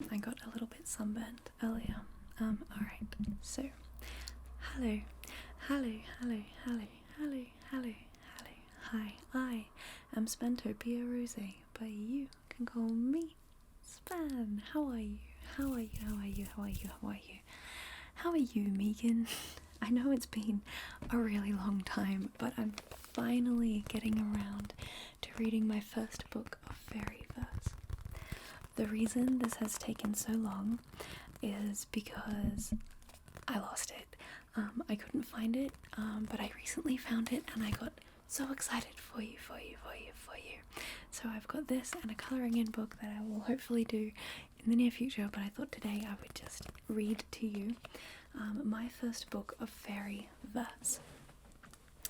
I got a little bit sunburned earlier. Alright, so hello, hello, hello, hello, hello, hello, hello. Hi, I am Spantopia Rose, but you can call me Span. How are you? How are you? How are you? How are you? How are you? How are you, Megan? I know it's been a really long time, but I'm finally getting around to reading my first book of fairy verse. The reason this has taken so long is because I lost it. I couldn't find it, but I recently found it and I got so excited for you. So I've got this and a colouring in book that I will hopefully do in the near future, but I thought today I would just read to you my first book of fairy verse.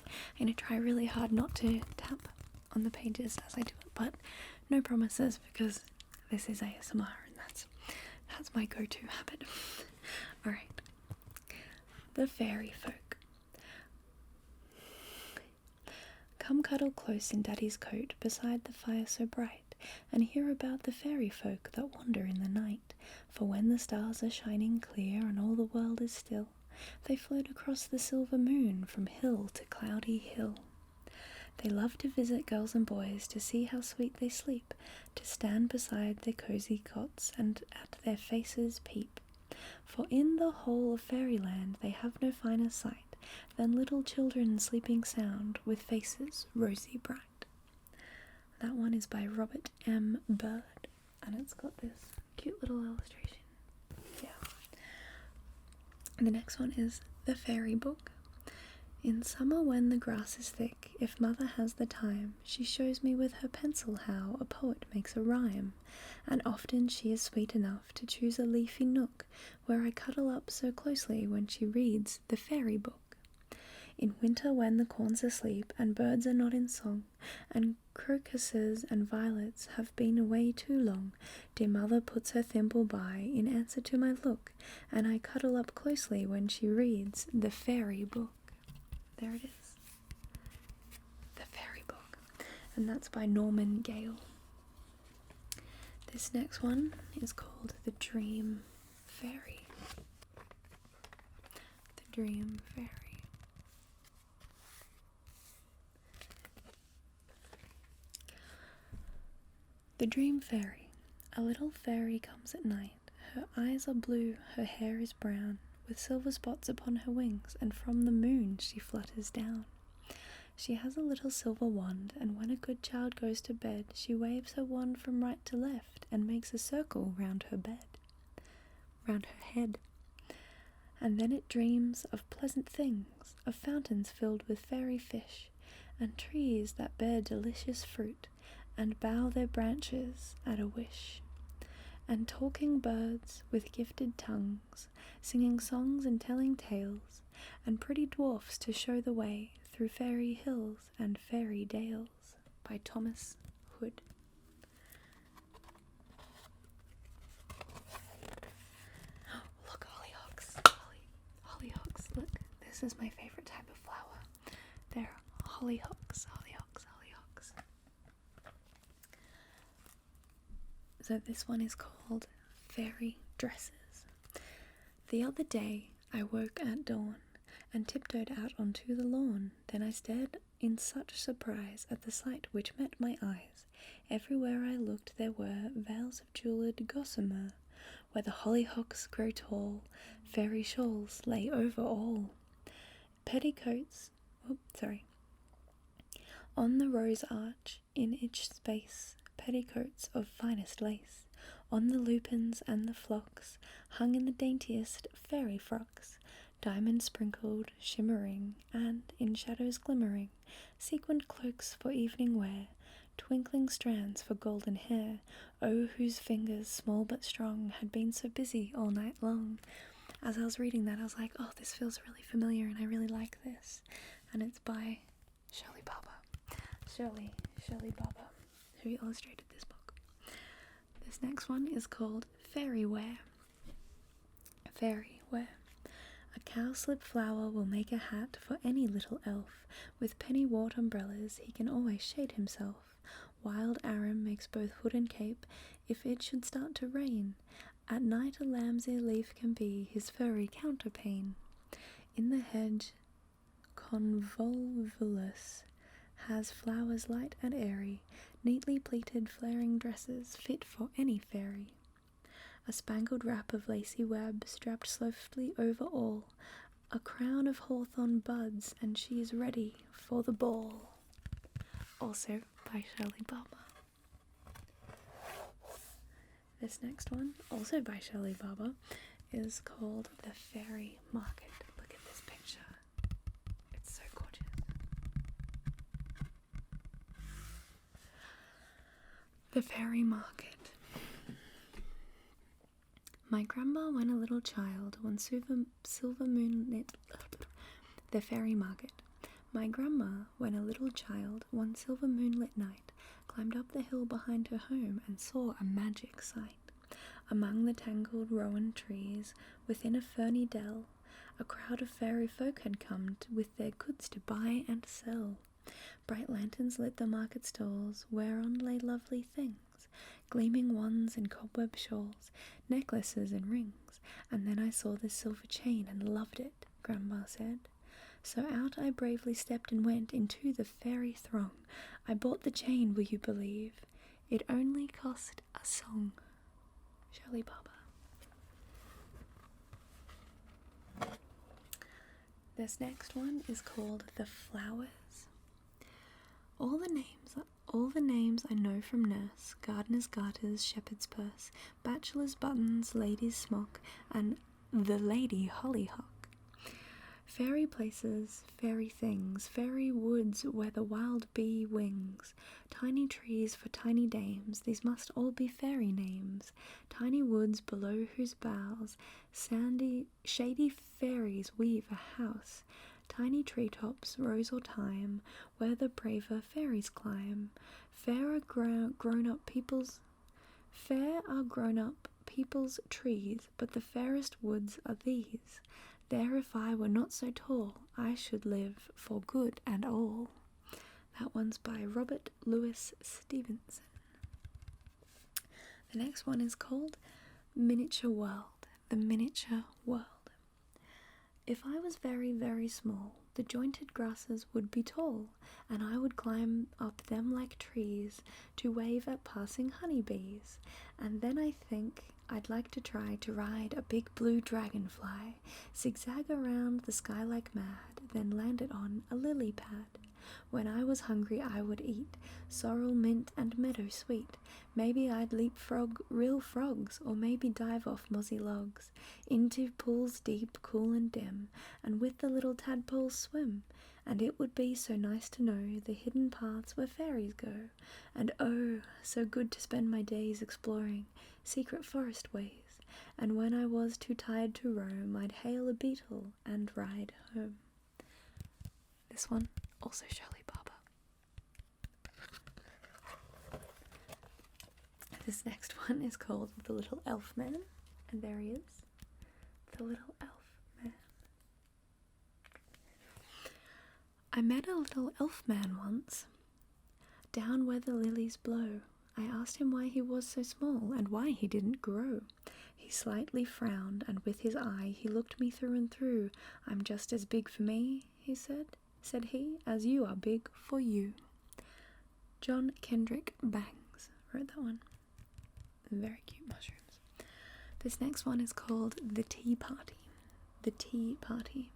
I'm going to try really hard not to tap on the pages as I do it, but no promises because this is ASMR and that's my go-to habit. Alright. The Fairy Folk. Come cuddle close in Daddy's coat beside the fire so bright, and hear about the fairy folk that wander in the night. For when the stars are shining clear and all the world is still, they float across the silver moon from hill to cloudy hill. They love to visit girls and boys to see how sweet they sleep, to stand beside their cosy cots and at their faces peep. For in the whole of fairyland they have no finer sight than little children sleeping sound with faces rosy bright. That one is by Robert M. Bird, and it's got this cute little illustration. Yeah. And the next one is The Fairy Book. In summer when the grass is thick, if mother has the time, she shows me with her pencil how a poet makes a rhyme, and often she is sweet enough to choose a leafy nook where I cuddle up so closely when she reads the fairy book. In winter when the corn's asleep and birds are not in song, and crocuses and violets have been away too long, dear mother puts her thimble by in answer to my look, and I cuddle up closely when she reads the fairy book. There it is. The Fairy Book. And that's by Norman Gale. This next one is called The Dream Fairy. The Dream Fairy. The Dream Fairy. A little fairy comes at night. Her eyes are blue, her hair is brown, with silver spots upon her wings, and from the moon she flutters down. She has a little silver wand, and when a good child goes to bed, she waves her wand from right to left, and makes a circle round her head. And then it dreams of pleasant things, of fountains filled with fairy fish, and trees that bear delicious fruit, and bow their branches at a wish, and talking birds with gifted tongues, singing songs and telling tales, and pretty dwarfs to show the way through fairy hills and fairy dales. By Thomas Hood. Look, hollyhocks. Hollyhocks, look. This is my favorite type of flower. They're hollyhocks. So this one is called Fairy Dresses. The other day I woke at dawn and tiptoed out onto the lawn. Then I stared in such surprise at the sight which met my eyes. Everywhere I looked there were veils of jewelled gossamer. Where the hollyhocks grow tall, fairy shawls lay over all. Petticoats, on the rose arch, in each space, petticoats of finest lace, on the lupins and the phlox, hung in the daintiest fairy frocks, diamond sprinkled, shimmering, and, in shadows glimmering, sequined cloaks for evening wear, twinkling strands for golden hair, oh, whose fingers, small but strong, had been so busy all night long. As I was reading that, I was like, oh, this feels really familiar, and I really like this. And it's by Shirley Barber. Shirley Barber, who illustrated this book. This next one is called Fairy Wear. Fairy Wear. A cowslip flower will make a hat for any little elf. With pennywort umbrellas he can always shade himself. Wild arum makes both hood and cape if it should start to rain. At night a lamb's ear leaf can be his furry counterpane. In the hedge convolvulus has flowers light and airy, neatly pleated flaring dresses fit for any fairy. A spangled wrap of lacy web strapped softly over all, a crown of hawthorn buds, and she is ready for the ball. Also by Shirley Barber. This next one, also by Shirley Barber, is called The Fairy Market. Look at this picture. It's so gorgeous. The Fairy Market. My grandma, when a little child, one silver moonlit... The Fairy Market. My grandma, when a little child, one silver moonlit night, climbed up the hill behind her home and saw a magic sight. Among the tangled rowan trees, within a ferny dell, a crowd of fairy folk had come with their goods to buy and sell. Bright lanterns lit the market stalls, whereon lay lovely things, gleaming wands and cobweb shawls, necklaces and rings. And then I saw this silver chain and loved it, Grandma said. So out I bravely stepped and went into the fairy throng. I bought the chain, will you believe? It only cost a song. Shirley Barber. This next one is called The Flowers. All the names I know from nurse, gardener's garters, shepherd's purse, bachelor's buttons, lady's smock, and the lady hollyhock. Fairy places, fairy things, fairy woods where the wild bee wings, tiny trees for tiny dames, these must all be fairy names. Tiny woods below whose boughs shady fairies weave a house. Tiny treetops, rose or thyme, where the braver fairies climb. Fair are grown-up people's trees, but the fairest woods are these. There, if I were not so tall, I should live for good and all. That one's by Robert Louis Stevenson. The next one is called Miniature World. The Miniature World. If I was very, very small, the jointed grasses would be tall, and I would climb up them like trees to wave at passing honeybees. And then I think I'd like to try to ride a big blue dragonfly, zigzag around the sky like mad, then land it on a lily pad. When I was hungry I would eat sorrel, mint, and meadow sweet. Maybe I'd leapfrog real frogs, or maybe dive off mozzy logs into pools deep, cool and dim, and with the little tadpoles swim. And it would be so nice to know the hidden paths where fairies go. And oh, so good to spend my days exploring secret forest ways. And when I was too tired to roam, I'd hail a beetle and ride home. This one, also Shirley Barber. This next one is called The Little Elf Man, and there he is, the little elf man. I met a little elf man once, down where the lilies blow. I asked him why he was so small, and why he didn't grow. He slightly frowned, and with his eye he looked me through and through. I'm just as big for me, he said he, as you are big for you. John Kendrick Bangs wrote that one. Very cute mushrooms. This next one is called The Tea Party. The Tea Party.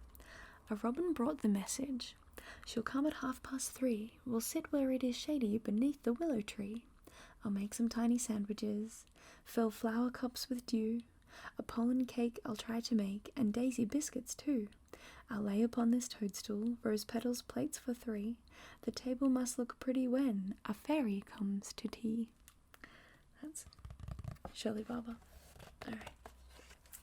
A robin brought the message. She'll come at 3:30. We'll sit where it is shady beneath the willow tree. I'll make some tiny sandwiches, fill flower cups with dew, a pollen cake I'll try to make, and daisy biscuits too. I'll lay upon this toadstool rose petals plates for 3. The table must look pretty when a fairy comes to tea. That's Shirley Barber. Alright.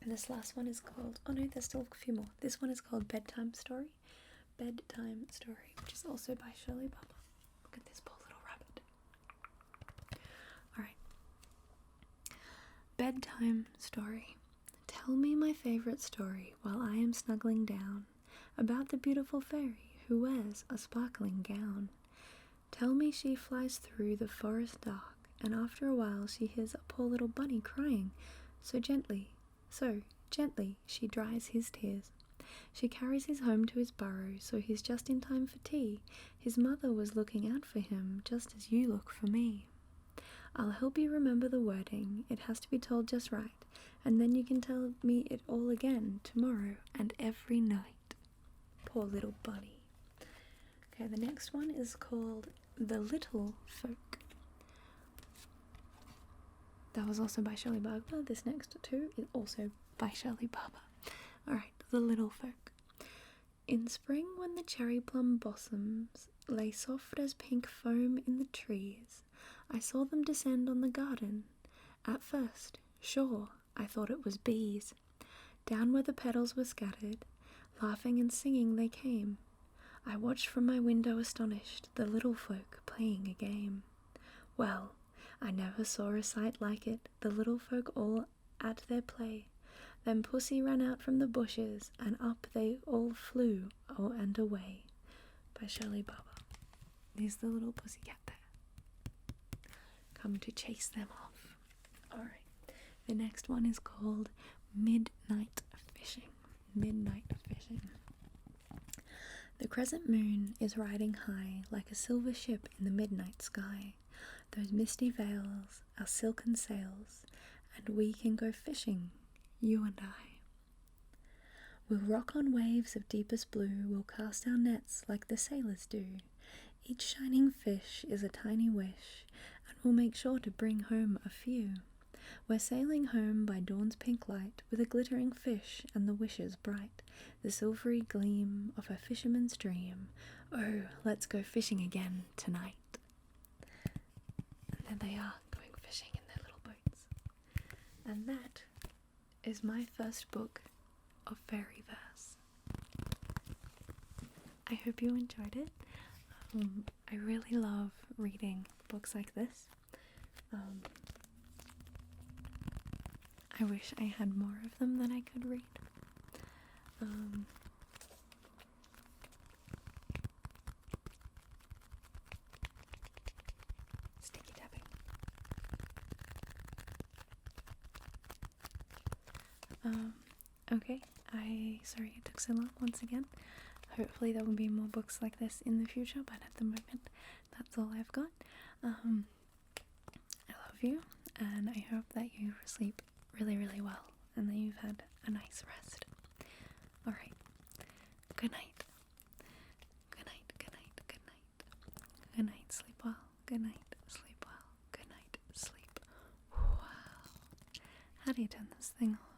And this last one is called, oh no, there's still a few more. This one is called Bedtime Story. Bedtime Story, which is also by Shirley Barber. Look at this poor little rabbit. Alright. Bedtime Story. Tell me my favourite story while I am snuggling down, about the beautiful fairy who wears a sparkling gown. Tell me she flies through the forest dark, and after a while she hears a poor little bunny crying, So gently she dries his tears. She carries his home to his burrow, so he's just in time for tea. His mother was looking out for him, just as you look for me. I'll help you remember the wording. It has to be told just right, and then you can tell me it all again tomorrow and every night. Poor little bunny. Okay, the next one is called The Little Folk. That was also by Shirley Barber. This next two is also by Shirley Barber. Alright, The Little Folk. In spring, when the cherry plum blossoms lay soft as pink foam in the trees, I saw them descend on the garden. At first, sure, I thought it was bees. Down where the petals were scattered, laughing and singing they came. I watched from my window astonished, the little folk playing a game. Well, I never saw a sight like it, the little folk all at their play. Then pussy ran out from the bushes, and up they all flew, oh, and away. By Shirley Barber. There's the little pussycat there. Come to chase them off. Alright, the next one is called Midnight Fishing. Midnight Fishing. The crescent moon is riding high like a silver ship in the midnight sky. Those misty veils are silken sails, and we can go fishing, you and I. We'll rock on waves of deepest blue, we'll cast our nets like the sailors do. Each shining fish is a tiny wish, and we'll make sure to bring home a few. We're sailing home by dawn's pink light, with a glittering fish and the wishes bright, the silvery gleam of a fisherman's dream. Oh, let's go fishing again tonight. And there they are, going fishing in their little boats. And that is my first book of fairy verse. I hope you enjoyed it. I really love reading books like this. I wish I had more of them that I could read. Sticky tapping. Okay, sorry it took so long once again. Hopefully there will be more books like this in the future, but at the moment, that's all I've got. I love you, and I hope that you sleep really, really well, and that you've had a nice rest. Alright, good night. Good night, good night, good night. Good night, sleep well. Good night, sleep well. Good night, sleep well. How do you turn this thing off?